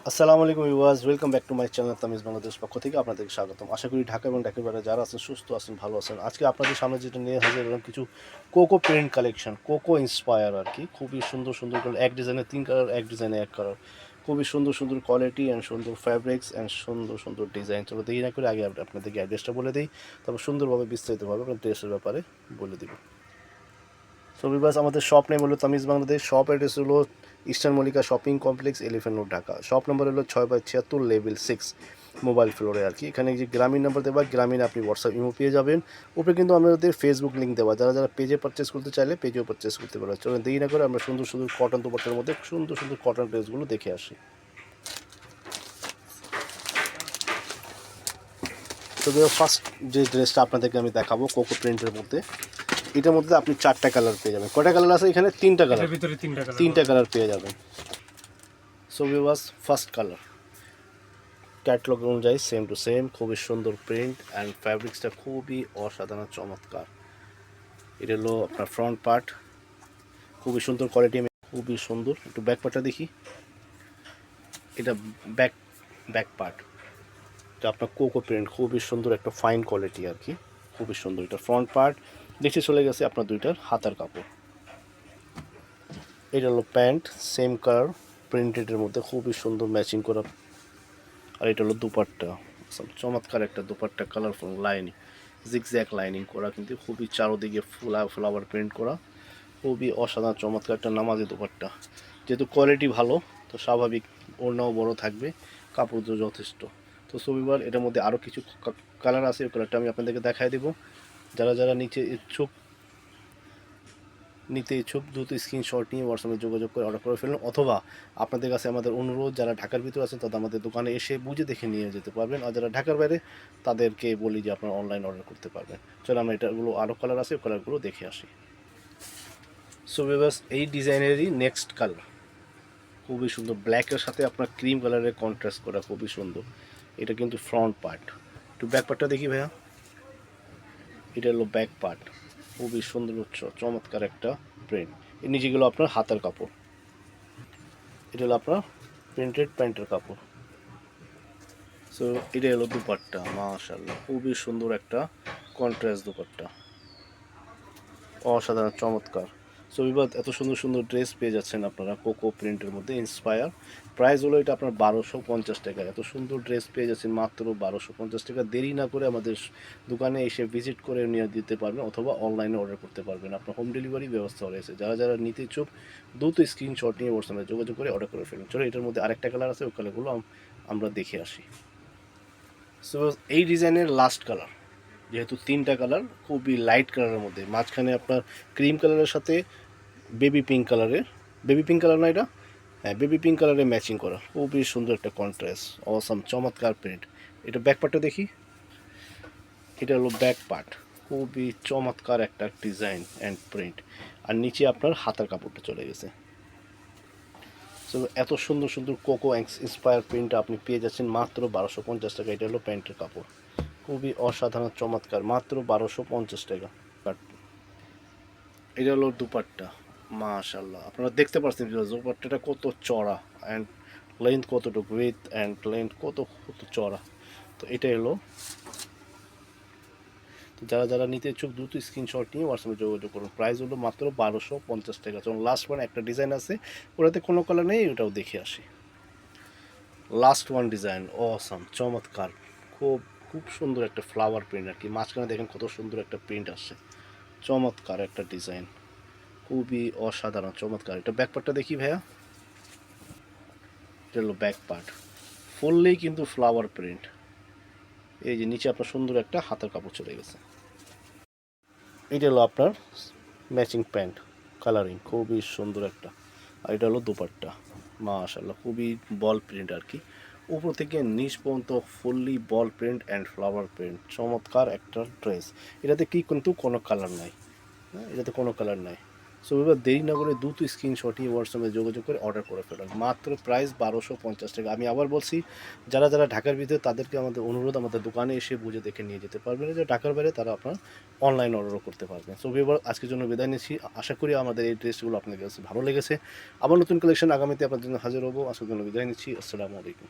আসসালামু আলাইকুম viewers, welcome back to my channel Tamiz Bangladesh পক্ষ থেকে আপনাদেরকে স্বাগতম। আশা করি ঢাকা এবং ঢাকার বাইরে যারা আছেন সুস্থ আছেন, ভালো আছেন। আজকে আপনাদের সামনে যেটা নিয়ে হাজির হলাম কিছু Coco print collection, Coco inspire আর কি। খুবই সুন্দর সুন্দর করে এক ডিজাইনে তিন কালার, এক ডিজাইনে এক কালার। খুবই সুন্দর সুন্দর কোয়ালিটি অ্যান্ড সুন্দর ফ্যাব্রিক্স অ্যান্ড সুন্দর সুন্দর ডিজাইন। চলো দেরি না করে আগে আপনাদেরকে অ্যাড্রেসটা বলে দিই, তারপর সুন্দরভাবে বিস্তারিতভাবে আপনার ড্রেসের ব্যাপারে বলে দিব। সো ভিউয়ার্স, আমাদের শপ নেম হলো তামিজ বাংলাদেশ। শপ অ্যাড্রেস হলো eastern Mallika shopping complex, elephant road, Dhaka. Shop number হলো 6/76, লেভেল 6, মোবাইল ফ্লোরে আর কি। এখানে যে গ্রামীণ নাম্বার দেওয়া, গ্রামীণ আপনি হোয়াটসঅ্যাপ ইমো পেয়ে যাবেন। উপরে কিন্তু আমাদের ফেসবুক লিঙ্ক দেওয়া, যারা যারা পেজে পারচেস করতে চাইলে পেজেও পারচেস করতে পারবে। চলুন দেরি না করে আমরা সুন্দর সুন্দর কটন দুপাট্টার মধ্যে সুন্দর সুন্দর কটন ড্রেসগুলো দেখে আসি। তো ফার্স্ট যে ড্রেসটা আপনাদেরকে আমি দেখাবো কোকো প্রিন্টের মধ্যে, এটার মধ্যে আপনি 4টা কালার পেয়ে যাবেন। কয়টা কালার আছে এখানে? 3টা কালার। তিনটা কালার পেয়ে যাবেন। So viewers, first colour catalogue অনুযায়ী সেম টু সেম, খুবই সুন্দর প্রিন্ট অ্যান্ড ফ্যাব্রিক্সটা খুবই অসাধারণ চমৎকার। এটা হলো আপনার ফ্রন্ট পার্ট, খুবই সুন্দর কোয়ালিটি, খুবই সুন্দর। একটু ব্যাক পার্টটা দেখি। এটা ব্যাক ব্যাক পার্ট, এটা আপনার কোকো প্রিন্ট, খুবই সুন্দর একটা ফাইন কোয়ালিটি আর কি, খুবই সুন্দর। এটা ফ্রন্ট পার্ট। নিচে চলে গেছে আপনার দুইটার হাতার কাপড়। এটা হলো প্যান্ট, সেম কালার প্রিন্টেডের মধ্যে খুবই সুন্দর ম্যাচিং করা। আর এটা হলো দুপাট্টা, চমৎকার একটা dupatta, colourful lining, zigzag lining করা, কিন্তু খুবই চারোদিকে ফ্লাওয়ার প্রিন্ট করা, খুবই অসাধারণ চমৎকার একটা নামাজি দুপাট্টা। যেহেতু কোয়ালিটি ভালো, তো স্বাভাবিক ওড়নাও বড় থাকবে, কাপড় তো যথেষ্ট। তো সবিবার এটার মধ্যে আরও কিছু কালার আছে, ওই কালারটা আমি আপনাদেরকে দেখাই দেবো। যারা যারা নিতে ইচ্ছুক দ্রুত স্ক্রিনশট নিয়ে হোয়াটসঅ্যাপে যোগাযোগ করে অর্ডার করে ফেলুন, অথবা আপনাদের কাছে আমাদের অনুরোধ, যারা ঢাকার ভিতরে আছেন তাদের আমাদের দোকানে এসে বুঝে দেখে নিয়ে যেতে পারবেন, আর যারা ঢাকার বাইরে তাদেরকে বলি যে আপনারা অনলাইন অর্ডার করতে পারবেন। চলো আমরা এটাগুলো আরও কালার আছে, কালারগুলো দেখে আসি। সো ভিউয়ার্স, এই ডিজাইনেরই নেক্সট কালার খুবই সুন্দর, ব্ল্যাকের সাথে আপনার ক্রিম কালারের কন্ট্রাস্ট করা, খুবই সুন্দর। এটা কিন্তু ফ্রন্ট পার্ট। একটু ব্যাক পার্টটা দেখি ভাইয়া। এটা হলো ব্যাক পার্ট, খুবই সুন্দর চমৎকার একটা প্রিন্ট। এর নিচেগুলো আপনার হাতার কাপড়। এটা হলো আপনার প্রিন্টেড প্যান্টের কাপড়। সো এটা হলো দুপাট্টা, মাশাআল্লাহ খুবই সুন্দর একটা কন্ট্রাস্ট দুপাট্টা, অসাধারণ চমৎকার। সো বিবাদ, এত সুন্দর সুন্দর ড্রেস পেয়ে যাচ্ছেন আপনারা কোকো প্রিন্টের মধ্যে ইন্সপায়ার। প্রাইস হলো এটা আপনার 1250 টাকা। এত সুন্দর ড্রেস পেয়ে যাচ্ছেন মাত্র 1250 টাকা। দেরি না করে আমাদের দোকানে এসে ভিজিট করে নিয়ে দিতে পারবেন, অথবা অনলাইনে অর্ডার করতে পারবেন। আপনার হোম ডেলিভারি ব্যবস্থা রয়েছে। যারা যারা নিতে ইচ্ছুক দ্রুত স্ক্রিনশট নিয়ে হোয়াটসঅ্যাপে যোগাযোগ করে অর্ডার করে ফেলুন। চলো এটার মধ্যে আরেকটা কালার আছে, ওই কালারগুলো আমরা দেখে আসি। সো এই ডিজাইনের লাস্ট কালার, যেহেতু 3টা কালার খুবই লাইট কালারের মধ্যে, মাঝখানে আপনার ক্রিম কালারের সাথে বেবি পিঙ্ক কালারের, বেবি পিঙ্ক কালার না এটা, হ্যাঁ বেবি পিঙ্ক কালারে ম্যাচিং করা, খুবই সুন্দর একটা কন্ট্রাস্ট, অসাম চমৎকার প্রিন্ট। এটা ব্যাক পার্টটা দেখি। এটা হলো ব্যাক পার্ট, খুবই চমৎকার একটা ডিজাইন অ্যান্ড প্রিন্ট। আর নিচে আপনার হাতার কাপড়টা চলে গেছে। সো এত সুন্দর সুন্দর কোকো ইন্সপায়ার প্রিন্ট আপনি পেয়ে যাচ্ছেন মাত্র 1250 টাকা। এটা হলো প্যান্টের কাপড়, খুবই অসাধারণ চমৎকার, মাত্র 1250 টাকা। বাট এটা হলো দুপাট্টা, মাশাআল্লাহ আপনারা দেখতে পাচ্ছেন দুপাট্টাটা কত চড়া অ্যান্ড লেন্থ কতটুকু, উইথ অ্যান্ড লেন্থ কত কত চড়া। তো এটাই হলো। তো যারা যারা নিতে ইচ্ছুক দ্রুত স্ক্রিনশট নিয়ে হোয়াটসঅ্যাপে যোগাযোগ করুন। প্রাইস হলো মাত্র 1250 টাকা। যখন লাস্ট ওয়ান একটা ডিজাইন আছে, ওটাতে কোনো কালার নেই, ওটাও দেখে আসি। লাস্ট ওয়ান ডিজাইন অসাম চমৎকার, খুব খুব সুন্দর একটা ফ্লাওয়ার প্রিন্ট আর কি। মাঝখানে দেখেন কত সুন্দর একটা প্রিন্ট আসছে, চমৎকার একটা ডিজাইন, খুবই অসাধারণ চমৎকার। এটা ব্যাক পার্টটা দেখি ভাইয়া। এটা হলো ব্যাক পার্ট, ফুললি কিন্তু ফ্লাওয়ার প্রিন্ট। এই যে নিচে আপনার সুন্দর একটা হাতের কাপড় চলে গেছে। এটা হলো আপনার ম্যাচিং প্যান্ট কালারিং, খুবই সুন্দর একটা। আর এটা হলো দুপাট্টা, মাশাআল্লাহ খুবই বল প্রিন্ট আর কি, উপর থেকে নিচ পর্যন্ত fully ball print and flower print, চমৎকার একটা ড্রেস। এটাতে কি কিন্তু কোনো কালার নাই, হ্যাঁ এটাতে কোনো কালার নাই। সো এবার দেরি না করে দ্রুত স্ক্রিনশট নিয়ে হোয়াটসঅ্যাপে যোগাযোগ করে অর্ডার করে ফেলুন। মাত্র প্রাইস ১২৫০ টাকা। আমি আবার বলছি, যারা যারা ঢাকার ভিতরে তাদেরকে আমাদের অনুরোধ, আমাদের দোকানে এসে বুঝে দেখে নিয়ে যেতে পারবেন। যে ঢাকার বাইরে তারা আপনার অনলাইন অর্ডারও করতে পারবেন। সো এবার আজকের জন্য বিদায় নিচ্ছি। আশা করি আমাদের এই ড্রেসগুলো আপনাদের কাছে ভালো লেগেছে। আবার নতুন কালেকশন আগামীতে আপনার জন্য হাজির হবো। আজকের জন্য বিদায় নিচ্ছি। আসসালামু আলাইকুম।